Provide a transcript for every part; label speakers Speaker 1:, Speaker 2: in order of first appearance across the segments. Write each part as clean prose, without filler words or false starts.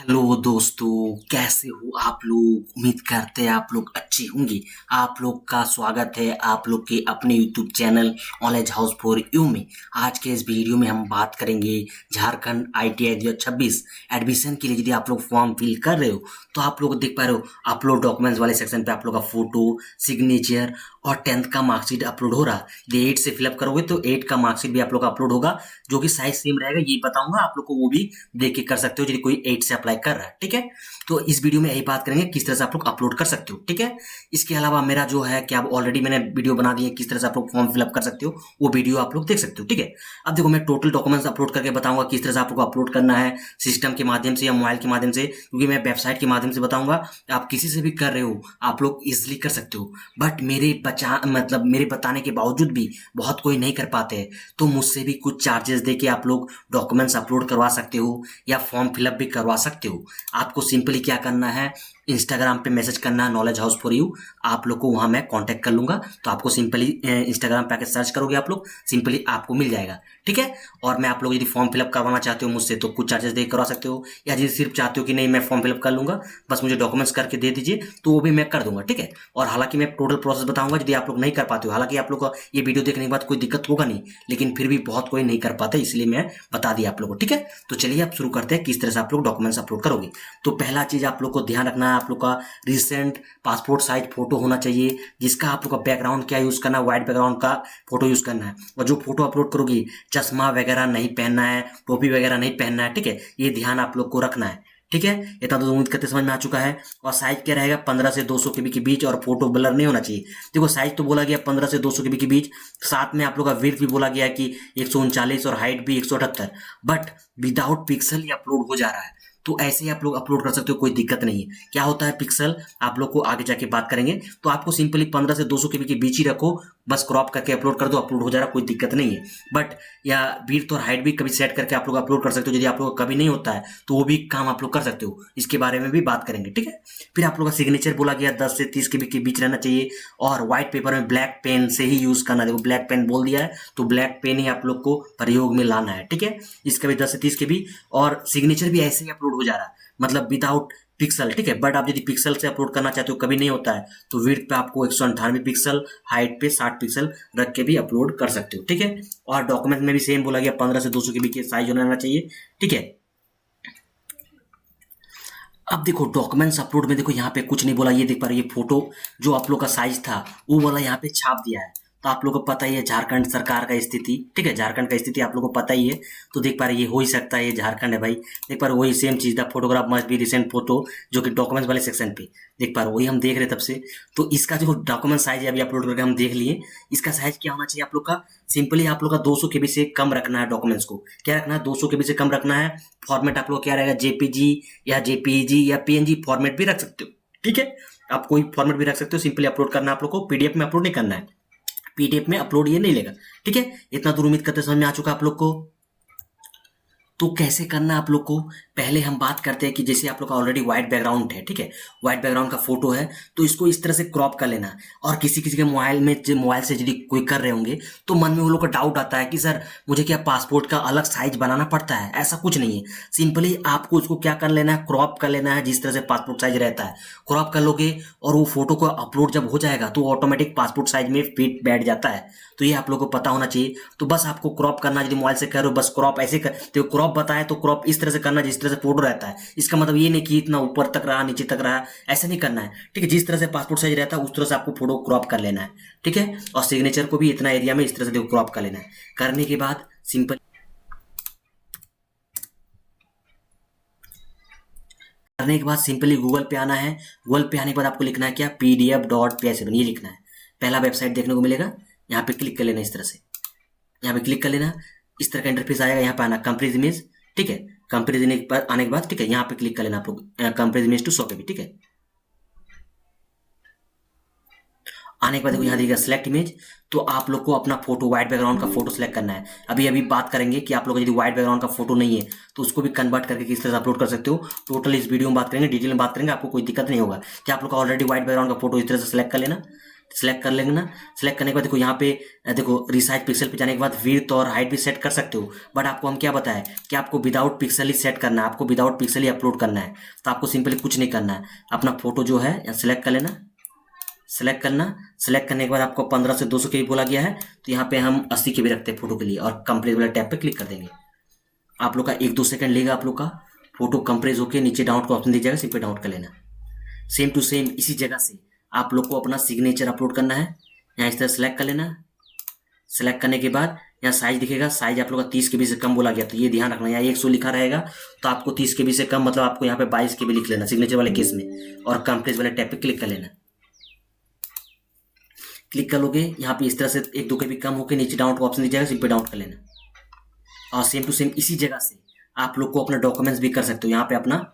Speaker 1: Hello दोस्तों, कैसे हो आप लोग। उम्मीद करते हैं आप लोग अच्छे होंगे। आप लोग का स्वागत है आप लोग के अपने YouTube channel knowledge house for you में। आज के इस वीडियो में हम बात करेंगे झारखंड ITI 2026 एडमिशन के लिए। यदि आप लोग फॉर्म फिल कर रहे हो तो आप लोग देख पा रहे हो अपलोड डॉक्यूमेंट्स वाले सेक्शन पे आप लोग का फोटो, सिग्नेचर और 10th का मार्कशीट अपलोड हो रहा। यदि 8 से फिलअप करोगे तो 8 का मार्कशीट भी आप लोग का अपलोड होगा, जो कि साइज सेम रहेगा। ये बताऊंगा आप लोग को, वो भी देख के कर सकते हो यदि कोई 8 से अप्लाई कर रहा है। ठीक है, तो इस वीडियो में यही बात करेंगे किस तरह से आप लोग अपलोड कर सकते हो। ठीक है, इसके अलावा मेरा जो है कि आप ऑलरेडी मैंने वीडियो बना दी है किस तरह से आप लोग फॉर्म फिलअप कर सकते हो, वो वीडियो आप लोग देख सकते हो। ठीक है, अब देखो मैं टोटल डॉक्यूमेंट्स अपलोड करके बताऊंगा किस तरह से आप लोग को अपलोड करना है, सिस्टम के माध्यम से या मोबाइल के माध्यम से, क्योंकि मैं वेबसाइट के माध्यम से बताऊंगा। आप किसी से भी कर रहे हो आप लोग इजिली कर सकते हो, बट मेरे बताने के बावजूद भी बहुत कोई नहीं कर पाते हैं, तो मुझसे भी कुछ चार्जेस दे के आप लोग डॉक्यूमेंट्स अपलोड करवा सकते हो या फॉर्म फिलअप भी करवा सकते हो। आपको सिंपली क्या करना है, इंस्टाग्राम पे मैसेज करना है नॉलेज हाउस फॉर यू। आप लोग को वहां मैं कांटेक्ट कर लूंगा, तो आपको सिंपली इंस्टाग्राम पे आके सर्च करोगे आप लोग, सिंपली आपको मिल जाएगा। ठीक है, और मैं आप लोग यदि फॉर्म फिलअप करवाना चाहते हो मुझसे तो कुछ चार्जेस दे करवा सकते हो, या यदि सिर्फ चाहते हो कि नहीं मैं फॉर्म फिलअप कर लूंगा बस मुझे डॉक्यूमेंट्स करके दे दीजिए, तो वो भी मैं कर दूंगा। ठीक है, और हालांकि मैं टोटल प्रोसेस बताऊंगा यदि आप लोग नहीं कर पाते हो। हालांकि आप लोग को ये वीडियो देखने के बाद कोई दिक्कत होगा नहीं, लेकिन फिर भी बहुत कोई नहीं कर पाते, इसलिए मैं बता दिया आप लोगों को। ठीक है, तो चलिए आप शुरू करते हैं किस तरह से आप लोग डॉक्यूमेंट्स अपलोड करोगे। तो पहला चीज आप लोग को ध्यान रखना है, आप लोग का रिसेंट पासपोर्ट साइज फोटो होना चाहिए, जिसका आप लोग का बैकग्राउंड क्या यूज करना है, व्हाइट बैकग्राउंड का फोटो यूज करना है। और जो फोटो अपलोड करोगी चश्मा वगैरह नहीं पहनना है, टोपी वगैरह नहीं पहनना है। ठीक है, ये ध्यान आप लोग को रखना है। ठीक है, इतना तो उम्मीद करते समझ में आ चुका है। और साइज क्या रहेगा, 15 से 200 KB के बीच, और फोटो ब्लर नहीं होना चाहिए। देखो साइज तो बोला गया 15 से 200 KB के बीच, साथ में आप लोग का विड्थ भी बोला गया कि 139 और हाइट भी 178, बट विदाउट पिक्सल ये अपलोड हो जा रहा है। तो ऐसे ही आप लोग अपलोड कर सकते हो, कोई दिक्कत नहीं है। क्या होता है पिक्सल, आप लोग को आगे जाके बात करेंगे। तो आपको सिंपली 15 से 200 KB के बीच ही रखो, बस क्रॉप करके अपलोड कर दो, अपलोड हो जा रहा, कोई दिक्कत नहीं है। बट या विड्थ और हाइट भी कभी सेट करके आप लोग अपलोड कर सकते हो, यदि आप लोग का कभी नहीं होता है तो वो भी काम आप लोग कर सकते हो, इसके बारे में भी बात करेंगे। ठीक है, फिर आप लोग का सिग्नेचर बोला गया 10 से 30 KB के बीच रहना चाहिए, और व्हाइट पेपर में ब्लैक पेन से ही यूज करना। देखो ब्लैक पेन बोल दिया है तो ब्लैक पेन ही आप लोग को प्रयोग में लाना है। ठीक है, इसका भी 10 से 30 KB, और सिग्नेचर भी ऐसे ही अपलोड हो जा रहा है, मतलब विदाउट पिक्सल। ठीक है, बट आप यदि पिक्सल से अपलोड करना चाहते हो, कभी नहीं होता है, तो विड्थ पे आपको 198 पिक्सल, हाइट पे 60 पिक्सल रख के भी अपलोड कर सकते हो। ठीक है, और डॉक्यूमेंट में भी सेम बोला गया 15 से 200 KB के साइज होना चाहिए। ठीक है, अब देखो डॉक्यूमेंट्स अपलोड में देखो यहाँ पे कुछ नहीं बोला, ये देख पा रहे हो, ये फोटो जो आप लोग का साइज था वो वाला यहाँ पे छाप दिया है। तो आप लोगों को पता ही है झारखंड सरकार का स्थिति। ठीक है, झारखंड का स्थिति आप लोगों को पता ही है, तो देख पा रहे ये हो ही सकता है, ये झारखंड है भाई। देख पा रहे वही सेम चीज था, photograph must be recent photo, जो कि डॉक्यूमेंट्स वाले सेक्शन पे देख पा रहे वही हम देख रहे तब से। तो इसका जो डॉक्यूमेंट साइज है अभी अपलोड करके हम देख लिए, इसका साइज क्या होना चाहिए आप लोग का, सिंपली आप लोग का 200 KB से कम रखना है। डॉक्यूमेंट्स को क्या रखना है, 200 KB से कम रखना है। फॉर्मेट आप लोग क्या रहेगा, JPG या JPEG या PNG फॉर्मेट भी रख सकते हो। ठीक है, आप कोई फॉर्मेट भी रख सकते हो, सिंपली अपलोड करना है आप लोग को, PDF में अपलोड नहीं करना है, PDF में अपलोड ये नहीं लेगा। ठीक है, इतना दूर उम्मीद करते समझ में आ चुका आप लोग को। तो कैसे करना आप लोग को, पहले हम बात करते हैं कि जैसे आप लोग का ऑलरेडी व्हाइट बैकग्राउंड है। ठीक है, व्हाइट बैकग्राउंड का फोटो है, तो इसको इस तरह से क्रॉप कर लेना। और किसी किसी के मोबाइल से यदि कोई कर रहे होंगे तो मन में वो लोग का डाउट आता है कि सर मुझे क्या पासपोर्ट का अलग साइज बनाना पड़ता है। ऐसा कुछ नहीं है, सिंपली आपको उसको क्या कर लेना है, क्रॉप कर लेना है, जिस तरह से पासपोर्ट साइज रहता है क्रॉप कर लोगे, और वो फोटो को अपलोड जब हो जाएगा तो ऑटोमेटिक पासपोर्ट साइज में फिट बैठ जाता है। तो ये आप लोग को पता होना चाहिए। तो बस आपको क्रॉप करना, यदि मोबाइल से कर रहे हो बस क्रॉप ऐसे कर, तो क्रॉप बताए तो क्रॉप इस तरह से करना जिस तरह से फोटो रहता है। इसका मतलब ये नहीं कि इतना ऊपर तक रहा नीचे तक रहा, ऐसा नहीं करना है। ठीक है, जिस तरह से पासपोर्ट साइज रहता है उस तरह से आपको फोटो क्रॉप कर लेना है। ठीक है, और सिग्नेचर को भी इतना एरिया में इस तरह से देखो क्रॉप कर लेना है। करने के बाद सिंपल करने के बाद सिंपली गूगल पे आना है। गूगल पे आने के बाद आपको लिखना है क्या, pdf.ph7 ये लिखना है। पहला वेबसाइट देखने को मिलेगा, यहाँ पे क्लिक कर लेना इस तरह से, यहाँ पे क्लिक कर लेना, इस तरह का इंटरफेस आएगा। यहाँ पे आना कंपेयर इमेज। ठीक है, कंपेयर इमेज पर आने के बाद ठीक है यहाँ पे क्लिक कर लेना आप लोग, कंपेयर इमेज टू 100 KB। ठीक है, आने के बाद देखो यहाँ दिखेगा सिलेक्ट इमेज, तो आप लोग को अपना फोटो व्हाइट बैकग्राउंड का फोटो सेलेक्ट करना है। अभी अभी बात करेंगे कि आप लोग यदि व्हाइट बैकग्राउंड का फोटो नहीं है तो उसको भी कन्वर्ट करके किस तरह से अपलोड कर सकते हो। टोटल इस वीडियो में बात करेंगे, डिटेल में बात करेंगे, आपको कोई दिक्कत नहीं होगा। कि आप लोग का ऑलरेडी व्हाइट बैकग्राउंड का फोटो इस तरह से सेलेक्ट कर लेना, सेलेक्ट कर लेंगे ना। सेलेक्ट करने के बाद देखो यहाँ पे देखो रिसाइज पिक्सल पे जाने के बाद विड्थ और हाइट भी सेट कर सकते हो, बट आपको हम क्या बताएं कि आपको विदाउट पिक्सल ही सेट करना है, आपको विदाउट पिक्सल ही अपलोड करना है। तो आपको सिंपली कुछ नहीं करना है, अपना फोटो जो है यहाँ सेलेक्ट कर लेना, सेलेक्ट करना। सेलेक्ट करने के बाद आपको 15 से 200 के भी बोला गया है, तो यहाँ पे हम 80 के भी रखते हैं फोटो के लिए, और कंप्लीट वाला टैब पे क्लिक कर देंगे। आप लोग का 1-2 सेकंड लेगा, आप लोग का फोटो कंप्रेस होकर नीचे डाउनलोड का ऑप्शन दिख जाएगा, सिंपली डाउनलोड कर लेना। सेम टू सेम इसी जगह से आप लोग को अपना सिग्नेचर अपलोड करना है। यहाँ इस तरह सेलेक्ट कर लेना। सेलेक्ट करने के बाद यहाँ साइज दिखेगा, साइज आप लोग का 30 KB से कम बोला गया, तो ये ध्यान रखना। यहाँ 100 लिखा रहेगा, तो आपको 30 KB से कम मतलब आपको यहाँ पे 22 KB लिख लेना सिग्नेचर वाले केस में, और कंप्रेस वाले टैब पे क्लिक कर लेना। क्लिक कर लोगे, यहाँ पे इस तरह से 1-2 KB कम होकर नीचे डाउनलोड का ऑप्शन दिख जाएगा, सिंपली डाउनलोड कर लेना। और सेम टू सेम इसी जगह से आप लोग को अपना डॉक्यूमेंट्स भी कर सकते हो। यहाँ पे अपना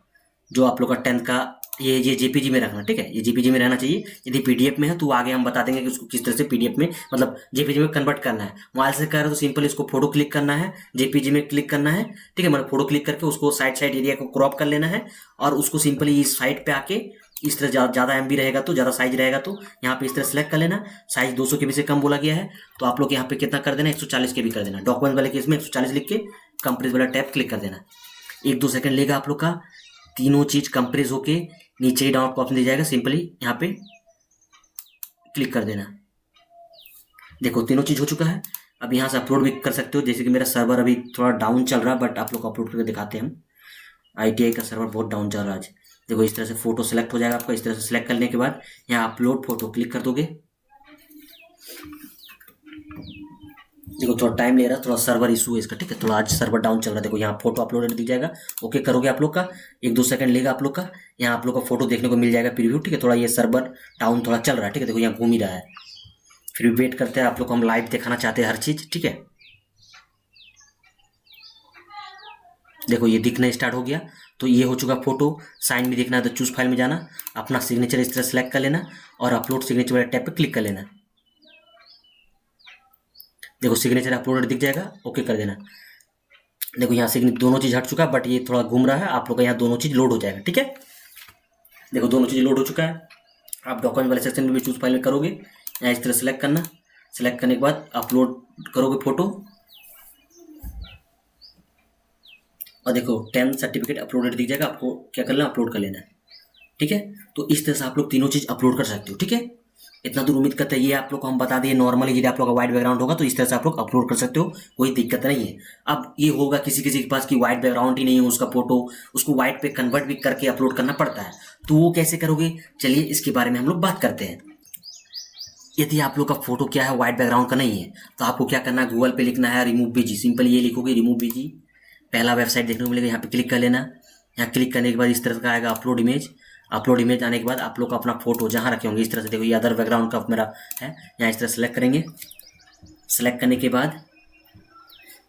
Speaker 1: जो आप लोग का 10th का ये जेपीजी में रखना, ठीक है, ये जेपीजी में रहना चाहिए। यदि पीडीएफ में है तो आगे हम बता देंगे कि उसको किस तरह से पीडीएफ में मतलब जेपीजी में कन्वर्ट करना है। मोबाइल से कर रहे हो तो सिंपल इसको फोटो क्लिक करना है, जेपीजी में क्लिक करना है, ठीक है, मतलब फोटो क्लिक करके उसको साइड एरिया को क्रॉप कर लेना है, और उसको सिंपली इस साइड पे आके इस तरह ज़्यादा एमबी रहेगा तो ज़्यादा साइज रहेगा तो यहाँ पे इस तरह सेलेक्ट कर लेना। साइज 200 KB से कम बोला गया है, तो आप लोग यहाँ पे कितना कर देना, 140 KB कर देना। डॉक्यूमेंट वाले केस में 140 लिख के कंप्रेस वाला टैब क्लिक कर देना। 1-2 सेकंड लेगा आप लोग का, तीनों चीज कंप्रेस होके नीचे ही डाउनलोड का ऑप्शन दिया जाएगा, सिंपली यहाँ पे क्लिक कर देना। देखो तीनों चीज हो चुका है। अब यहाँ से अपलोड भी कर सकते हो, जैसे कि मेरा सर्वर अभी थोड़ा डाउन चल रहा है, बट आप लोग को अपलोड करके दिखाते हैं हम। आईटीआई का सर्वर बहुत डाउन चल रहा है आज। देखो इस तरह से फोटो सेलेक्ट हो जाएगा आपका। इस तरह से सेलेक्ट करने के बाद यहाँ अपलोड फोटो क्लिक कर दोगे। देखो थोड़ा टाइम ले रहा है, थोड़ा सर्वर इशू है इसका, ठीक है, थोड़ा आज सर्वर डाउन चल रहा है। देखो यहाँ फोटो अपलोडेड दिख जाएगा, ओके करोगे आप लोग का, 1-2 सेकंड लेगा आप लोग का। यहाँ आप लोग का फोटो देखने को मिल जाएगा प्रीव्यू, ठीक है, थोड़ा ये सर्वर डाउन थोड़ा चल रहा है, ठीक है। देखो यहाँ घूम ही रहा है, फिर भी वेट करते हैं, आप लोग को हम लाइव दिखाना चाहते हैं हर चीज, ठीक है। देखो ये दिखना स्टार्ट हो गया, तो ये हो चुका फोटो। साइन भी देखना है तो चूज फाइल में जाना, अपना सिग्नेचर इस तरह सेलेक्ट कर लेना, और अपलोड सिग्नेचर वाले टैब पे क्लिक कर लेना। देखो सिग्नेचर अपलोडेड दिख जाएगा, ओके कर देना। देखो यहाँ सिग्नेचर दोनों चीज हट चुका है, बट ये थोड़ा घूम रहा है, आप लोग का यहाँ दोनों चीज लोड हो जाएगा, ठीक है। देखो दोनों चीज लोड हो चुका है। आप डॉक्यूमेंट वाले सेक्शन में भी चूज फाइल में करोगे, यहाँ इस तरह सेलेक्ट करना। सेलेक्ट करने के बाद अपलोड करोगे फोटो, और देखो 10 सर्टिफिकेट अपलोडेड दिख जाएगा। आपको क्या करना है, अपलोड कर लेना है, ठीक है। तो इस तरह से आप लोग तीनों चीज अपलोड कर सकते हो, ठीक है। इतना दूर उम्मीद करते हैं ये आप लोग को हम बता दिए। नॉर्मली यदि आप लोग का व्हाइट बैकग्राउंड होगा तो इस तरह से आप लोग अपलोड कर सकते हो, कोई दिक्कत नहीं है। अब ये होगा किसी किसी के पास की व्हाइट बैकग्राउंड ही नहीं है उसका फोटो, उसको व्हाइट पे कन्वर्ट भी करके अपलोड करना पड़ता है, तो वो कैसे करोगे, चलिए इसके बारे में हम लोग बात करते हैं। यदि आप लोग का फोटो क्या है व्हाइट बैकग्राउंड का नहीं है, तो आपको क्या करना है, गूगल पे लिखना है रिमूव बीजी, सिंपल ये लिखोगे रिमूव बीजी, पहला वेबसाइट देखने को मिलेगा, यहाँ पे क्लिक कर लेना। यहाँ क्लिक करने के बाद इस तरह का आएगा अपलोड इमेज। अपलोड इमेज आने के बाद आप लोग अपना फोटो जहाँ रखे होंगे इस तरह से, देखो ये अदर बैकग्राउंड का मेरा है, यहाँ इस तरह सेलेक्ट करेंगे। सेलेक्ट करने के बाद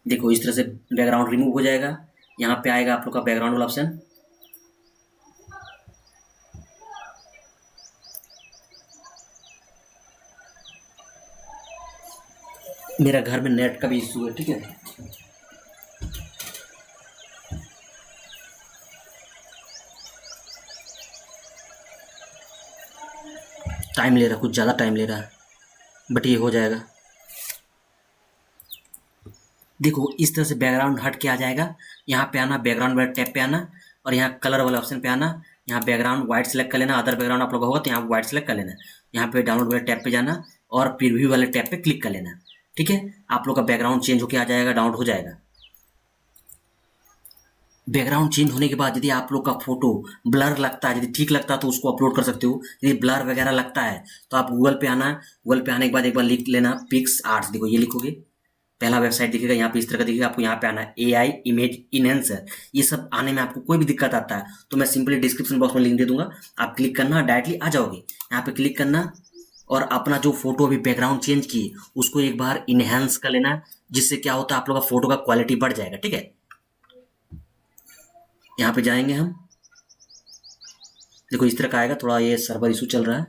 Speaker 1: देखो इस तरह से बैकग्राउंड रिमूव हो जाएगा। यहाँ पे आएगा आप लोग का बैकग्राउंड वाला ऑप्शन, मेरा घर में नेट का भी इशू है, ठीक है। टाइम ले रहा है, कुछ ज़्यादा टाइम ले रहा है, बट ये हो जाएगा। देखो इस तरह से बैकग्राउंड हट के आ जाएगा। यहाँ पे आना, बैकग्राउंड वाले टैब पे आना, और यहाँ कलर वाले ऑप्शन पे आना। यहाँ बैकग्राउंड व्हाइट सेलेक्ट कर लेना, अदर बैकग्राउंड आप लोग का होगा तो यहाँ व्हाइट सेलेक्ट कर लेना। यहाँ पे डाउनलोड वाले टैब पे जाना, और प्रीव्यू वाले टैब पे क्लिक कर लेना, ठीक है। आप लोग का बैकग्राउंड चेंज होके आ जाएगा, डाउनलोड हो जाएगा। बैकग्राउंड चेंज होने के बाद यदि आप लोग का फोटो ब्लर लगता है, यदि ठीक लगता है तो उसको अपलोड कर सकते हो। यदि ब्लर वगैरह लगता है तो आप गूगल पे आना, गूगल पे आने के बाद एक बार लिख लेना पिक्स आर्ट्स। देखो ये लिखोगे, पहला वेबसाइट दिखेगा, यहाँ पे इस तरह का दिखेगा। आपको यहाँ पे आना है AI इमेज इनहेंसर। ये सब आने में आपको कोई भी दिक्कत आता है तो मैं सिंपली डिस्क्रिप्शन बॉक्स में लिंक दे दूंगा, आप क्लिक करना, डायरेक्टली आ जाओगे। यहाँ पे क्लिक करना, और अपना जो फोटो अभी बैकग्राउंड चेंज किए उसको एक बार इनहेंस कर लेना, जिससे क्या होता है आप लोग का फोटो का क्वालिटी बढ़ जाएगा, ठीक है। यहाँ पे जाएंगे हम, देखो इस तरह का आएगा, थोड़ा ये सर्वर इशू चल रहा है।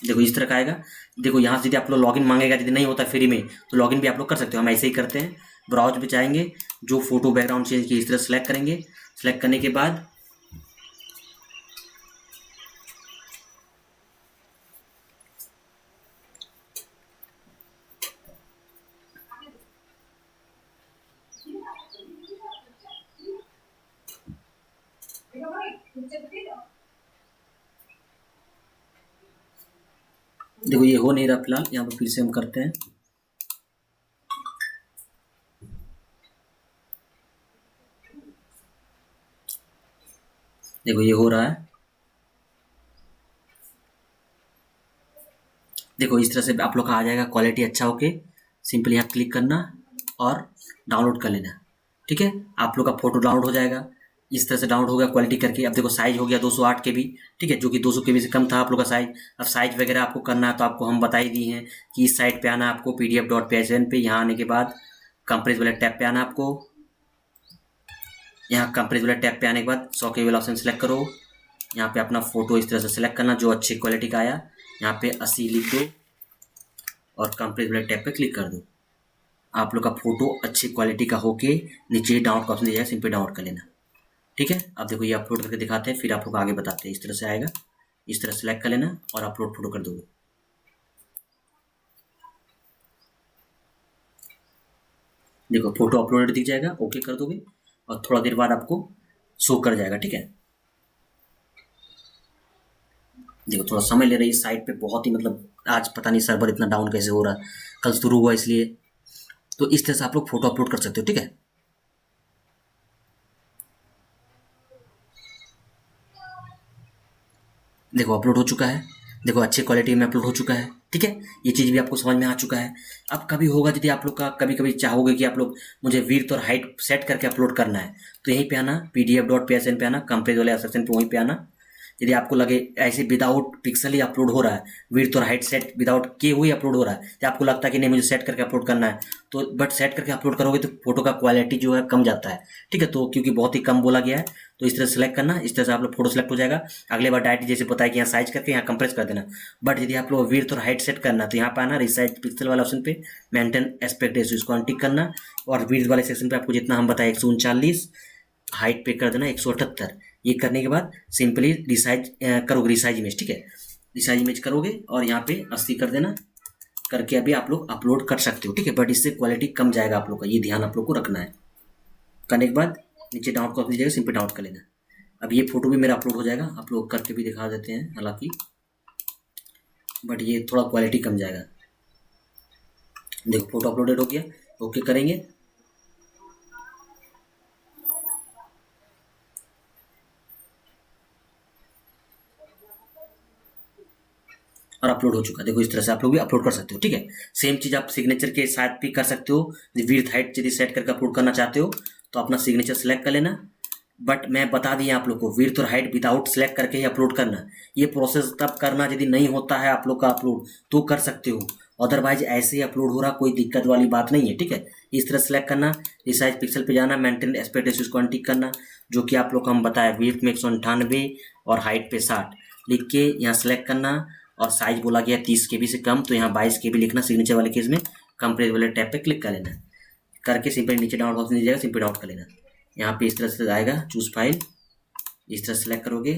Speaker 1: देखो इस तरह का आएगा। देखो यहाँ से यदि आप लोग लॉगिन मांगेगा, यदि नहीं होता फ्री में तो लॉगिन भी आप लोग कर सकते हो। हम ऐसे ही करते हैं, ब्राउज पे जाएंगे, जो फोटो बैकग्राउंड चेंज किए इस तरह सेलेक्ट करेंगे। सेलेक्ट करने के बाद देखो ये हो नहीं रहा फिलहाल, यहाँ पर फिर से हम करते हैं। देखो ये हो रहा है। देखो इस तरह से आप लोग का आ जाएगा क्वालिटी अच्छा होके। सिंपली यहाँ क्लिक करना और डाउनलोड कर लेना। ठीक है, आप लोग का फोटो डाउनलोड हो जाएगा। इस तरह से डाउनलोड हो गया क्वालिटी करके। अब देखो साइज हो गया 208 के बी। ठीक है, जो कि 200 के बी से कम था आप लोग का साइज। अब साइज वगैरह आपको करना है तो आपको हम बता ही दिए हैं कि इस साइट पे आना है आपको pdf.psn पे। यहाँ आने के बाद कंप्रेस वाले टैब पे आना आपको। यहाँ कंप्रेस वाले टैब पे आने के बाद 100 के वाला ऑप्शन सेलेक्ट करो। यहाँ पे अपना फोटो इस तरह से सिलेक्ट करना जो अच्छी क्वालिटी का आया। यहाँ पे 80 लिख दो और कंप्रेस वाले टैब पे क्लिक कर दो। आप लोग का फोटो अच्छी क्वालिटी का होके नीचे डाउनलोड का ऑप्शन दिया जाए, सिंपली डाउनलोड कर लेना। ठीक है, अब देखो ये अपलोड करके दिखाते हैं, फिर आप लोग आगे बताते हैं। इस तरह से आएगा, इस तरह सेलेक्ट कर लेना और अपलोड फोटो कर दोगे। देखो फोटो अपलोडेड दिख जाएगा, ओके कर दोगे और थोड़ा देर बाद आपको शो कर जाएगा। ठीक है, देखो थोड़ा समय ले रही है साइट पे, बहुत ही मतलब आज पता नहीं सर्वर इतना डाउन कैसे हो रहा है, कल शुरू हुआ इसलिए। तो इस तरह से आप लोग फोटो अपलोड कर सकते हो। ठीक है, देखो अपलोड हो चुका है। देखो अच्छी क्वालिटी में अपलोड हो चुका है। ठीक है, ये चीज़ भी आपको समझ में आ चुका है। अब कभी होगा यदि आप लोग का कभी कभी चाहोगे कि आप लोग मुझे विड्थ और हाइट सेट करके अपलोड करना है तो यहीं पे आना, pdf.psn पे आना, कंप्रेस वाले सेक्शन पे वहीं पे आना। यदि आपको लगे ऐसे विदाउट पिक्सल ही अपलोड हो रहा है, विड्थ और हाइट सेट विदाउट किए हुए अपलोड हो रहा है, तो आपको लगता है कि नहीं मुझे सेट करके अपलोड करना है, तो बट सेट करके अपलोड करोगे तो फोटो का क्वालिटी जो है कम जाता है। ठीक है, तो क्योंकि बहुत ही कम बोला गया है तो इस तरह सेलेक्ट करना। इस तरह से आप लोग फोटो सेलेक्ट हो जाएगा। अगले बार डायरेक्ट जैसे बताया कि यहाँ साइज करके यहाँ कंप्रेस कर देना। बट यदि आप लोग विड्थ और हाइट सेट करना तो यहाँ पे आना, रिसाइज पिक्सल वाला ऑप्शन पे मेंटेन एस्पेक्ट रेशियो इसको अनटिक करना और विड्थ वाले सेक्शन पे आपको जितना हम बताए 139, हाइट पे कर देना 178। ये करने के बाद सिंपली रिसाइज करोगे, रिसाइज इमेज। ठीक है, रिसाइज इमेज करोगे और यहाँ पे 80 कर देना। करके अभी आप लोग अपलोड कर सकते हो। ठीक है, बट इससे क्वालिटी कम जाएगा आप लोग का, ये ध्यान आप लोग को रखना है। करने के बाद नीचे डाउनलोड का ऑप्शन दीजिएगा, सिंपली डाउनलोड कर लेना। अब ये फोटो भी मेरा अपलोड हो जाएगा, आप लोग करके भी दिखा देते हैं हालांकि, बट ये थोड़ा क्वालिटी कम जाएगा। देखो फोटो अपलोडेड हो गया, ओके करेंगे। और अपलोड हो चुका है। देखो इस तरह से आप लोग भी अपलोड कर सकते हो। ठीक है, सेम चीज आप सिग्नेचर के साथ भी कर सकते हो। विड्थ हाइट यदि सेट करके अपलोड करना चाहते हो तो अपना सिग्नेचर सेलेक्ट कर लेना। बट मैं बता दिया आप लोग को विड्थ और हाइट विदाउट सेलेक्ट करके ही अपलोड करना। ये प्रोसेस तब करना यदि नहीं होता है आप लोग का अपलोड तो कर सकते हो, अदरवाइज ऐसे ही अपलोड हो रहा, कोई दिक्कत वाली बात नहीं है। ठीक है, इस तरह सेलेक्ट करना, रिसाइज पिक्सल पे जाना, मेंटेन एस्पेक्ट रेशियो को अनटिक करना, जो कि आप लोग को हम बताया विड्थ में 198 और हाइट पे 60 लिख के यहाँ सेलेक्ट करना। और साइज बोला गया 30 के बी से कम, तो यहाँ 22 के बी लिखना। सिग्नेचर वाले केस में कंप्रेस वाले टैब पे क्लिक कर लेना। करके सिंपली नीचे डाउनलोड ऑप्शन दीजिएगा, सिंपली डाउनलोड कर लेना। यहाँ पे इस तरह से आएगा चूज फाइल, इस तरह सेलेक्ट करोगे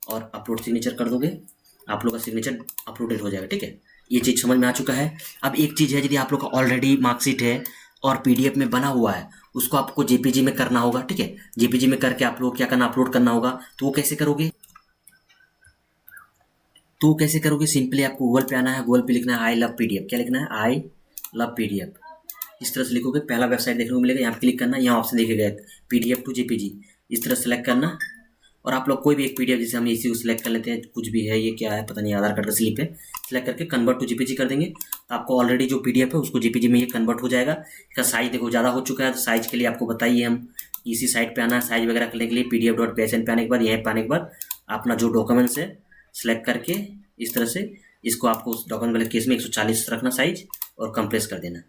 Speaker 1: और अपलोड सिग्नेचर कर दोगे, आप लोग का सिग्नेचर अपलोडेड हो जाएगा। ठीक है, ये चीज़ समझ में आ चुका है। अब एक चीज़ है, यदि आप लोग का ऑलरेडी मार्कशीट है और पीडीएफ में बना हुआ है उसको आपको जेपीजी में करना होगा। ठीक है, जेपीजी में करके आप लोग क्या करना, अपलोड करना होगा। तो वो कैसे करोगे, सिंपली आपको गूगल पे आना है, गूगल पे लिखना है आई लव पीडीएफ। क्या लिखना है, आई लव पीडीएफ। इस तरह से लिखोगे, पहला वेबसाइट देखने को मिलेगा, यहाँ पे क्लिक करना, यहाँ ऑप्शन दिखेगा पीडीएफ टू जेपीजी, इस तरह सेलेक्ट करना। और आप लोग कोई भी एक पीडीएफ, जैसे हम इसी को सिलेक्ट कर लेते हैं, कुछ भी है, ये क्या है पता नहीं, आधार कार्ड का स्लिप है, सिलेक्ट करके कन्वर्ट टू जेपीजी कर देंगे। तो आपको ऑलरेडी जो पीडीएफ है उसको जेपीजी में ये कन्वर्ट हो जाएगा। इसका साइज देखो ज़्यादा हो चुका है, तो साइज के लिए आपको बताइए, हम इसी साइट पे आना है साइज वगैरह करने के लिए। pdf.psn पे आने के बाद, यहाँ पे आने के बाद अपना जो डॉक्यूमेंट्स है सिलेक्ट करके इस तरह से इसको आपको उस डॉक्यूमेंट वाले केस में 140 रखना साइज और कंप्रेस कर देना।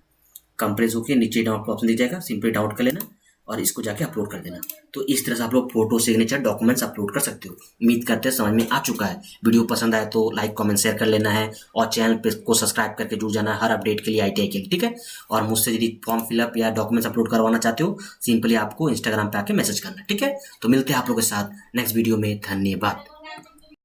Speaker 1: कंप्रेस होकर नीचे डाउनलोड ऑप्शन दिख जाएगा, सिंपली डाउनलोड कर लेना और इसको जाके अपलोड कर देना। तो इस तरह से आप लोग फोटो, सिग्नेचर, डॉक्यूमेंट्स अपलोड कर सकते हो। उम्मीद करते हैं समझ में आ चुका है। वीडियो पसंद आए तो लाइक कमेंट शेयर कर लेना है और चैनल पे को सब्सक्राइब करके जुड़ जाना है हर अपडेट के लिए, आईटीआई के लिए। ठीक है, और मुझसे यदि फॉर्म फिलअप या डॉक्यूमेंट्स अपलोड करवाना चाहते हो सिंपली आपको इंस्टाग्राम पे आके मैसेज करना। ठीक है, तो मिलते हैं आप लोगों के साथ नेक्स्ट वीडियो में। धन्यवाद।